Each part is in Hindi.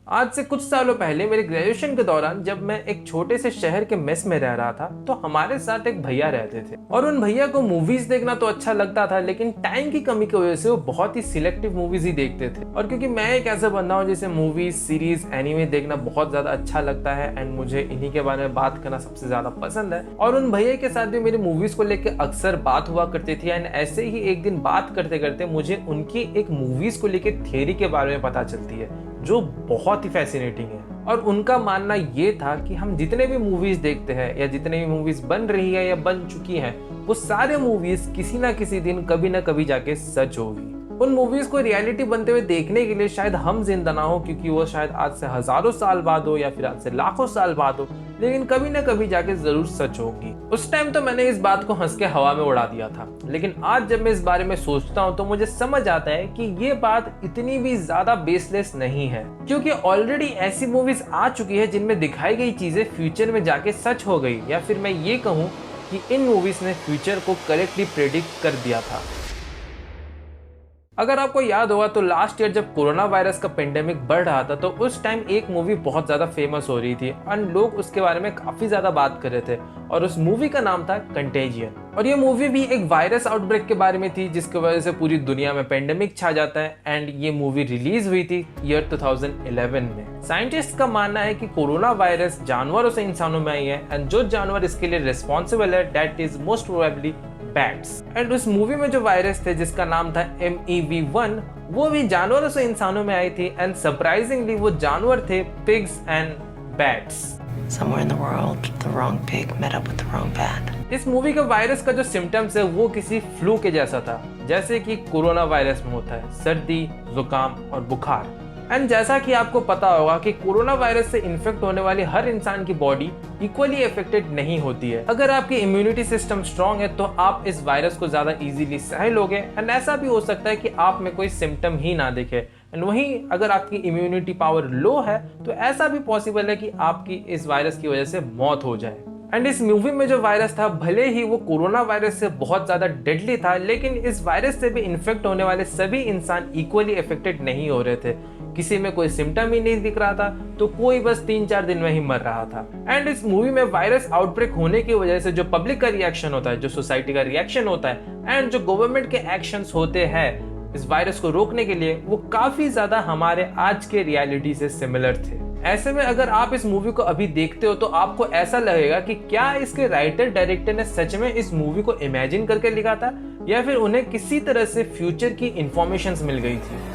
आज से कुछ सालों पहले मेरे ग्रेजुएशन के दौरान जब मैं एक छोटे से शहर के मेस में रह रहा था तो हमारे साथ एक भैया रहते थे और उन भैया को मूवीज देखना तो अच्छा लगता था, लेकिन टाइम की कमी की वजह से वो बहुत ही सिलेक्टिव मूवीज ही देखते थे। और क्योंकि मैं एक ऐसा बंदा हूँ जिसे मूवीज, सीरीज, एनिमे देखना बहुत ज्यादा अच्छा लगता है एंड मुझे इन्हीं के बारे में बात करना सबसे ज्यादा पसंद है, और उन भैया के साथ भी मेरी मूवीज को लेकर अक्सर बात हुआ करती थी। एंड ऐसे ही एक दिन बात करते करते मुझे उनकी एक मूवीज को लेकर थियरी के बारे में पता चलती है जो बहुत ही फैसिनेटिंग है। और उनका मानना ये था कि हम जितने भी मूवीज देखते हैं या जितने भी मूवीज बन रही है या बन चुकी हैं, वो सारे मूवीज किसी ना किसी दिन कभी ना कभी जाके सच होगी। उन मूवीज को रियलिटी बनते हुए देखने के लिए शायद हम जिंदा ना हो, क्योंकि वो शायद आज से हजारों साल बाद हो या फिर आज से लाखों साल बाद हो, लेकिन कभी ना कभी जाके जरूर सच होगी। उस टाइम तो मैंने इस बात को हंस के हवा में उड़ा दिया था, लेकिन आज जब मैं इस बारे में सोचता हूँ तो मुझे समझ आता है कि ये बात इतनी भी ज्यादा बेसलेस नहीं है, क्योंकि ऑलरेडी ऐसी मूवीज आ चुकी है जिनमें दिखाई गई चीजें फ्यूचर में जाके सच हो गई, या फिर मैं ये कहूँ कि इन मूवीज ने फ्यूचर को करेक्टली प्रेडिक्ट कर दिया था। अगर आपको याद होगा तो लास्ट ईयर जब कोरोना वायरस का पेंडेमिक बढ़ रहा था तो उस टाइम एक मूवी बहुत ज्यादा फेमस हो रही थी और लोग उसके बारे में काफी ज्यादा बात कर रहे थे, और उस मूवी का नाम था कंटेजियन। और ये मूवी भी एक वायरस आउटब्रेक के बारे में थी जिसकी वजह से पूरी दुनिया में पेंडेमिक छा जाता है। एंड ये मूवी रिलीज हुई थी ईयर 2011 में। साइंटिस्ट का मानना है कि कोरोना वायरस जानवरों से इंसानों में आई है, एंड जो जानवर इसके लिए रिस्पॉन्सिबल है that is most probably bats. And उस मूवी में जो वायरस थे जिसका नाम था MEV1, वो भी जानवरों से इंसानों में आई थी, एंड सरप्राइजिंगली वो जानवर थे pigs and bats. Somewhere in the world, the wrong pig met up with the wrong bat. इस मूवी का वायरस का जो सिम्टम्स है वो किसी फ्लू के जैसा था, जैसे कि कोरोना वायरस में होता है सर्दी, जुकाम और बुखार। एंड जैसा कि आपको पता होगा कि कोरोना वायरस से इन्फेक्ट होने वाली हर इंसान की बॉडी इक्वली अफेक्टेड नहीं होती है। अगर आपकी इम्यूनिटी सिस्टम स्ट्रांग है तो आप इस वायरस को ज्यादा इजीली सह लोगे, एंड ऐसा भी हो सकता है कि आप में कोई सिम्टम ही ना दिखे। एंड वहीं अगर आपकी इम्यूनिटी पावर लो है तो ऐसा भी पॉसिबल है कि आपकी इस वायरस की वजह से मौत हो जाए। एंड इस मूवी में जो वायरस था भले ही वो कोरोना वायरस से बहुत ज्यादा डेडली था, लेकिन इस वायरस से भी इन्फेक्ट होने वाले सभी इंसान इक्वली अफेक्टेड नहीं हो रहे थे। किसी में कोई सिम्टम ही नहीं दिख रहा था तो कोई बस 3-4 दिन में ही मर रहा था। एंड इस मूवी में वायरस आउटब्रेक होने की वजह से जो पब्लिक का रिएक्शन होता है, जो सोसाइटी का रिएक्शन होता है, एंड जो गवर्नमेंट के एक्शंस होते हैं इस वायरस को रोकने के लिए, वो काफी ज्यादा हमारे आज के रियलिटी से सिमिलर थे। ऐसे में अगर आप इस मूवी को अभी देखते हो तो आपको ऐसा लगेगा कि क्या इसके राइटर डायरेक्टर ने सच में इस मूवी को इमेजिन करके लिखा था या फिर उन्हें किसी तरह से फ्यूचर की इंफॉर्मेशंस मिल गई थी।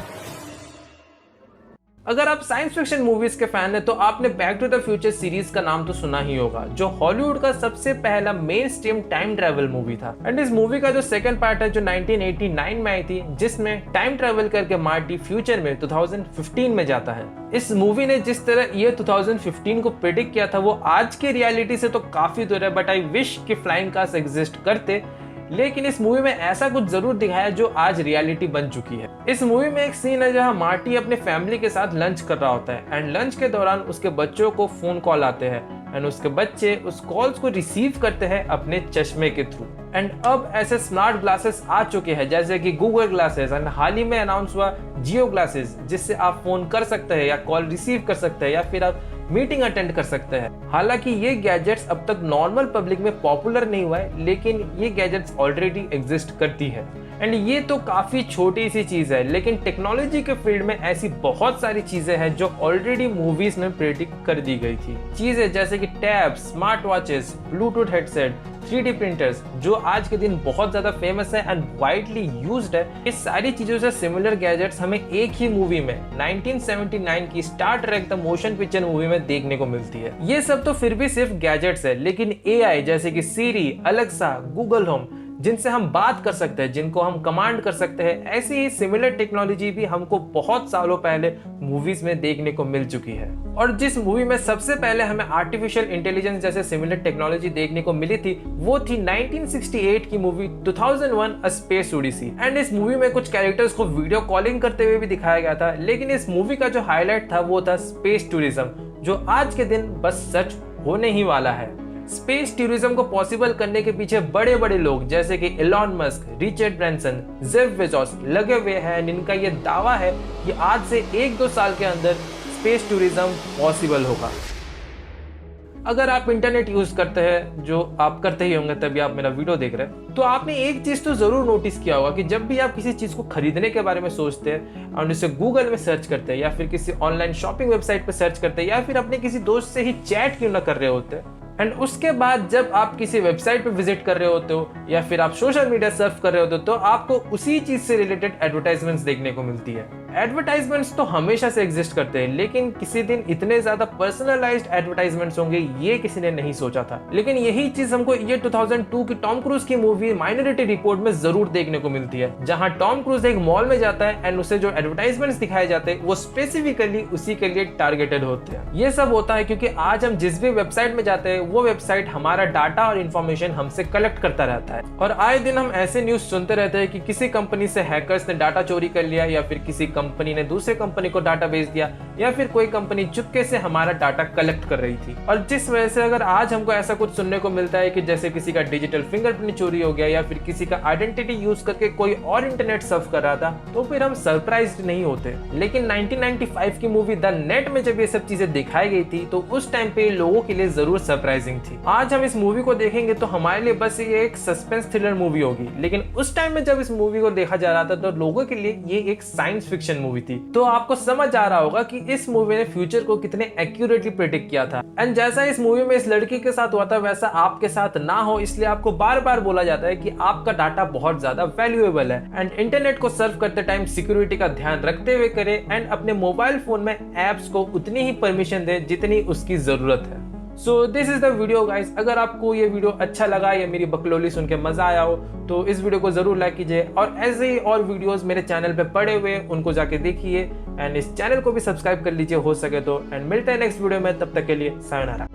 अगर आप साइंस फिक्शन मूवीज के फैन हैं तो आपने back to the future series का नाम तो सुना ही होगा, जो हॉलीवुड का सबसे पहला main stream time travel movie था। एंड इस मूवी का जो सेकंड पार्ट है जो 1989 में आई थी, जिसमें टाइम ट्रैवल करके मार्टी फ्यूचर में 2015 में जाता है। इस मूवी ने जिस तरह ईयर 2015 को प्रेडिक्ट किया था वो आज के रियलिटी से तो काफी दूर है, बट आई विश कि फ्लाइंग कार्स एग्जिस्ट करते। लेकिन इस मूवी में ऐसा कुछ जरूर दिखाया जो आज रियलिटी बन चुकी है। इस मूवी में एक सीन है जहां मार्टी अपने फैमिली के साथ लंच कर रहा होता है, एंड लंच के दौरान उसके बच्चों को फोन कॉल आते हैं, एंड उसके बच्चे उस कॉल्स को रिसीव करते हैं अपने चश्मे के थ्रू। एंड अब ऐसे स्मार्ट ग्लासेस आ चुके हैं जैसे कि गूगल ग्लासेस, एंड हाल ही में अनाउंस हुआ जियो ग्लासेस, जिससे आप फोन कर सकते हैं या कॉल रिसीव कर सकते हैं या फिर आप मीटिंग अटेंड कर सकते हैं। हालांकि ये गैजेट्स अब तक नॉर्मल पब्लिक में पॉपुलर नहीं हुआ है, लेकिन ये गैजेट्स ऑलरेडी एग्जिस्ट करती है। एंड ये तो काफी छोटी सी चीज है, लेकिन टेक्नोलॉजी के फील्ड में ऐसी बहुत सारी चीजें हैं जो ऑलरेडी मूवीज में प्रेडिक्ट कर दी गई थी। चीजें जैसे कि tab, smart watches, Bluetooth headset, 3D printers, जो आज के दिन बहुत ज्यादा फेमस है एंड वाइडली यूज्ड है। इस सारी चीजों से सिमिलर गैजेट्स हमें एक ही मूवी में 1979 की Star Trek the motion picture movie में देखने को मिलती है। ये सब तो फिर भी सिर्फ गैजेट्स है, लेकिन AI जैसे कि सीरी, अलेक्सा, गूगल होम, जिनसे हम बात कर सकते हैं, जिनको हम कमांड कर सकते हैं, ऐसी ही सिमिलर टेक्नोलॉजी भी हमको बहुत सालों पहले मूवीज में देखने को मिल चुकी है। और जिस मूवी में सबसे पहले हमें आर्टिफिशियल इंटेलिजेंस जैसे सिमिलर टेक्नोलॉजी देखने को मिली थी वो थी 1968 की movie 2001 A Space Odyssey. And इस मूवी में कुछ कैरेक्टर्स को वीडियो कॉलिंग करते हुए भी दिखाया गया था, लेकिन इस मूवी का जो हाईलाइट था वो था स्पेस टूरिज्म, जो आज के दिन बस सच होने ही वाला है। स्पेस टूरिज्म को पॉसिबल करने के पीछे बड़े बड़े लोग जैसे कि Elon Musk, Richard Branson, Jeff Bezos लगे हुए हैं। इनका ये दावा है कि आज से 1-2 साल के अंदर स्पेस टूरिज्म पॉसिबल होगा। अगर आप इंटरनेट यूज करते हैं, जो आप करते ही होंगे तभी आप मेरा वीडियो देख रहे हैं, तो आपने एक चीज तो जरूर नोटिस किया होगा कि जब भी आप किसी चीज को खरीदने के बारे में सोचते हैं और उसे गूगल में सर्च करते हैं या फिर किसी ऑनलाइन शॉपिंग वेबसाइट पर सर्च करते हैं या फिर अपने किसी दोस्त से ही चैट क्यों ना कर रहे होते हैं, एंड उसके बाद जब आप किसी वेबसाइट पे विजिट कर रहे होते हो या फिर आप सोशल मीडिया सर्फ कर रहे होते हो, तो आपको उसी चीज से रिलेटेड एडवर्टाइजमेंट्स देखने को मिलती है। एडवर्टाइजमेंट्स तो हमेशा से एग्जिस्ट करते हैं, लेकिन किसी दिन इतने ज्यादा पर्सनलाइज्ड एडवर्टाइजमेंट्स होंगे ये किसी ने नहीं सोचा था। लेकिन यही चीज हमको ये 2002 की टॉम क्रूज की मूवी माइनॉरिटी रिपोर्ट में जरूर देखने को मिलती है, जहां टॉम क्रूज एक मॉल में जाता है एंड उसे जो एडवर्टाइजमेंट्स दिखाए जाते हैं वो स्पेसिफिकली उसी के लिए टारगेटेड होते हैं। ये सब होता है क्योंकि आज हम जिस भी वेबसाइट में जाते हैं वो वेबसाइट हमारा डाटा और इन्फॉर्मेशन हमसे कलेक्ट करता रहता है, और आए दिन हम ऐसे न्यूज सुनते रहते हैं कि किसी कंपनी से हैकर्स ने डाटा चोरी कर लिया या फिर किसी कंपनी ने दूसरे कंपनी को डाटा भेज दिया या फिर कोई कंपनी चुपके से हमारा डाटा कलेक्ट कर रही थी। और जिस वजह से अगर आज हमको ऐसा कुछ सुनने को मिलता है कि जैसे किसी का डिजिटल फिंगरप्रिंट चोरी हो गया या फिर किसी का आइडेंटिटी यूज करके कोई और इंटरनेट सर्फ कर रहा था, तो फिर हम सरप्राइज्ड नहीं होते। लेकिन 1995 की मूवी द नेट में जब ये सब चीजें दिखाई गई थी तो उस टाइम पे लोगों के लिए जरूर सरप्राइजिंग थी। आज हम इस मूवी को देखेंगे तो हमारे लिए बस ये एक सस्पेंस थ्रिलर मूवी होगी, लेकिन उस टाइम में जब इस मूवी को देखा जा रहा था तो लोगों के लिए ये एक साइंस फिक्शन मूवी थी। तो आपको समझ आ रहा होगा कि इस मूवी ने फ्यूचर को कितने एक्यूरेटली प्रेडिक्ट किया था। एंड जैसा इस मूवी में इस लड़की के साथ हुआ था वैसा आपके साथ ना हो, इसलिए आपको बार बार बोला जाता है कि आपका डाटा बहुत ज्यादा वैल्यूएबल है एंड इंटरनेट को सर्फ करते टाइम सिक्योरिटी का ध्यान रखते हुए करें एंड अपने मोबाइल फोन में एप्स को उतनी ही परमिशन दें जितनी उसकी जरूरत है। So this is the video guys. अगर आपको ये वीडियो अच्छा लगा या मेरी बकलोली सुन के मजा आया हो तो इस वीडियो को जरूर लाइक कीजिए, और ऐसे ही और वीडियोस मेरे चैनल पे पड़े हुए उनको जाके देखिए एंड इस चैनल को भी सब्सक्राइब कर लीजिए हो सके तो। एंड मिलते हैं नेक्स्ट वीडियो में, तब तक के लिए सायोनारा।